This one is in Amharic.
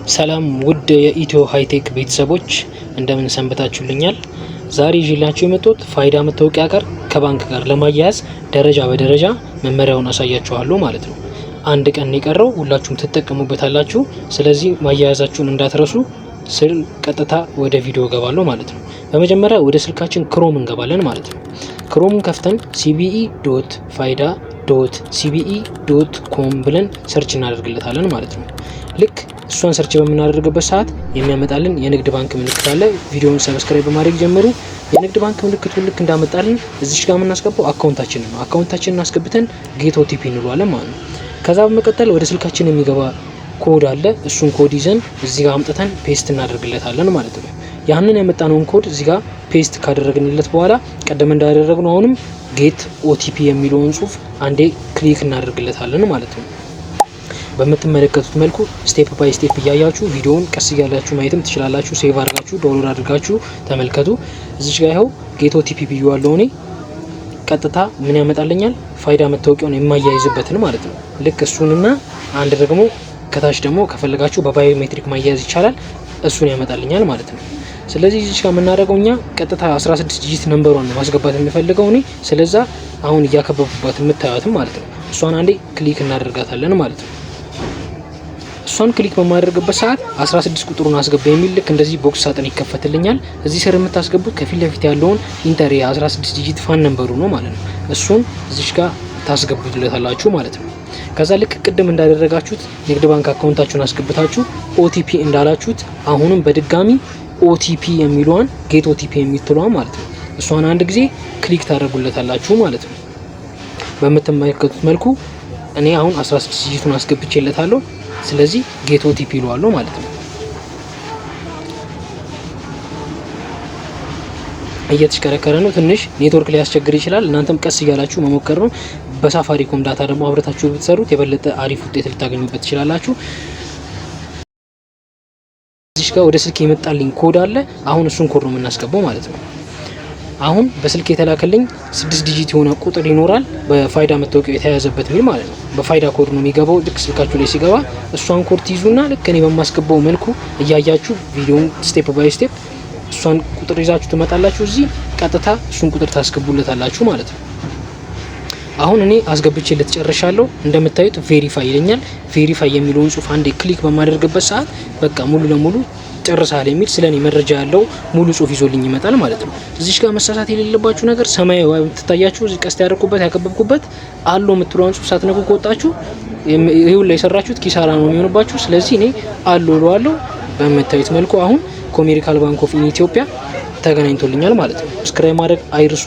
ሰላም ውድ የኢትዮ ሃይቴክ ቤተሰቦች እንደምን ሰንብታችሁልኛል? ዛሬ ይዤላችሁ የመጣሁት ፋይዳ መታወቂያ ጋር ከባንክ ጋር ለማያያዝ ደረጃ በደረጃ መመሪያውን አሳያችኋለሁ ማለት ነው። አንድ ቀን የቀረው ሁላችሁም ትጠቀሙበታላችሁ። ስለዚህ ማያያዛችሁን እንዳትረሱ ስል ቀጥታ ወደ ቪዲዮ ገባለሁ ማለት ነው። በመጀመሪያ ወደ ስልካችን ክሮም እንገባለን ማለት ነው። ክሮምን ከፍተን cbe.faida.cbe.com ብለን ሰርች እናደርግለታለን ማለት ነው። ልክ እሷን ሰርች በምናደርግበት ሰዓት የሚያመጣልን የንግድ ባንክ ምልክት አለ። ቪዲዮውን ሰብስክራይብ በማድረግ ጀምሩ። የንግድ ባንክ ምልክቱን ልክ እንዳመጣልን እዚሽ ጋር የምናስገባው አካውንታችንን ነው። አካውንታችንን አስገብተን ጌት ኦቲፒ እንለዋለን ማለት ነው። ከዛ በመቀጠል ወደ ስልካችን የሚገባ ኮድ አለ። እሱን ኮድ ይዘን እዚህ ጋር አምጥተን ፔስት እናደርግለታለን ማለት ነው። ያንን ያመጣነውን ኮድ እዚህ ጋር ፔስት ካደረግንለት በኋላ ቀደም እንዳደረግነው አሁንም ጌት ኦቲፒ የሚለውን ጽሁፍ አንዴ ክሊክ እናደርግለታለን ማለት ነው። በምትመለከቱት መልኩ ስቴፕ ባይ ስቴፕ እያያችሁ ቪዲዮውን ቀስ እያላችሁ ማየትም ትችላላችሁ። ሴቭ አድርጋችሁ ዳውንሎድ አድርጋችሁ ተመልከቱ። እዚች ጋር ይኸው ጌት ኦቲፒ ብዬዋለሁ እኔ። ቀጥታ ምን ያመጣልኛል? ፋይዳ መታወቂያውን የማያይዝበትን ማለት ነው። ልክ እሱንና አንድ ደግሞ ከታች ደግሞ ከፈለጋችሁ በባዮሜትሪክ ማያያዝ ይቻላል። እሱን ያመጣልኛል ማለት ነው። ስለዚህ እዚህ ጋር የምናደርገው እኛ ቀጥታ 16 ዲጂት ነምበሯን ነው ማስገባት የሚፈልገው እኔ። ስለዛ አሁን እያከበቡባት የምታዩትም ማለት ነው። እሷን አንዴ ክሊክ እናደርጋታለን ማለት ነው። እሷን ክሊክ በማድረግበት ሰዓት 16 ቁጥሩን አስገባ የሚል ልክ እንደዚህ ቦክስ ሳጥን ይከፈትልኛል። እዚህ ስር የምታስገቡት ከፊት ለፊት ያለውን ኢንተር 16 ዲጂት ፋን ነምበሩ ነው ማለት ነው። እሱን እዚህ ጋር ታስገቡለታላችሁ ማለት ነው። ከዛ ልክ ቅድም እንዳደረጋችሁት ንግድ ባንክ አካውንታችሁን አስገብታችሁ ኦቲፒ እንዳላችሁት አሁንም በድጋሚ ኦቲፒ የሚለዋን ጌት ኦቲፒ የሚትለዋን ማለት ነው እሷን አንድ ጊዜ ክሊክ ታደርጉለታላችሁ ማለት ነው። በምትመለከቱት መልኩ እኔ አሁን 16 ዲጂቱን አስገብቼለታለሁ። ስለዚህ ጌት ኦቲፒ ይለዋለሁ ማለት ነው። እየተሽከረከረ ነው። ትንሽ ኔትወርክ ሊያስቸግር ይችላል። እናንተም ቀስ እያላችሁ መሞከር ነው። በሳፋሪኮም ዳታ ደግሞ አብረታችሁ ብትሰሩት የበለጠ አሪፍ ውጤት ልታገኙበት ትችላላችሁ። እዚህ ጋር ወደ ስልክ የመጣልኝ ኮድ አለ። አሁን እሱን ኮድ ነው የምናስገባው ማለት ነው። አሁን በስልክ የተላከልኝ 6 ዲጂት የሆነ ቁጥር ይኖራል በፋይዳ መታወቂያ የተያያዘበት ሚል ማለት ነው። በፋይዳ ኮድ ነው የሚገባው። ልክ ስልካችሁ ላይ ሲገባ እሷን ኮድ ትይዙና ልክ እኔ በማስገባው መልኩ እያያችሁ ቪዲዮውን ስቴፕ ባይ ስቴፕ እሷን ቁጥር ይዛችሁ ትመጣላችሁ። እዚህ ቀጥታ እሱን ቁጥር ታስገቡለታላችሁ ማለት ነው። አሁን እኔ አስገብቼለት ጨርሻለሁ። እንደምታዩት ቬሪፋይ ይለኛል። ቬሪፋይ የሚለውን ጽሁፍ አንዴ ክሊክ በማድረግበት ሰዓት በቃ ሙሉ ለሙሉ ጨርሳል የሚል ስለኔ መረጃ ያለው ሙሉ ጽሁፍ ይዞልኝ ይመጣል ማለት ነው። እዚሽ ጋር መሳሳት የሌለባችሁ ነገር ሰማያዊ ትታያችሁ እዚህ ቀስት ያከበብኩበት አሎ የምትለውን ጽሁፍ ሳትነኩ ከወጣችሁ ይሄው ላይ የሰራችሁት ኪሳራ ነው የሚሆንባችሁ። ስለዚህ እኔ አሎ እለዋለሁ። በምታዩት መልኩ አሁን ኮሜርሻል ባንክ ኦፍ ኢትዮጵያ ተገናኝቶልኛል ማለት ነው። ሰብስክራይብ ማድረግ አይርሱ።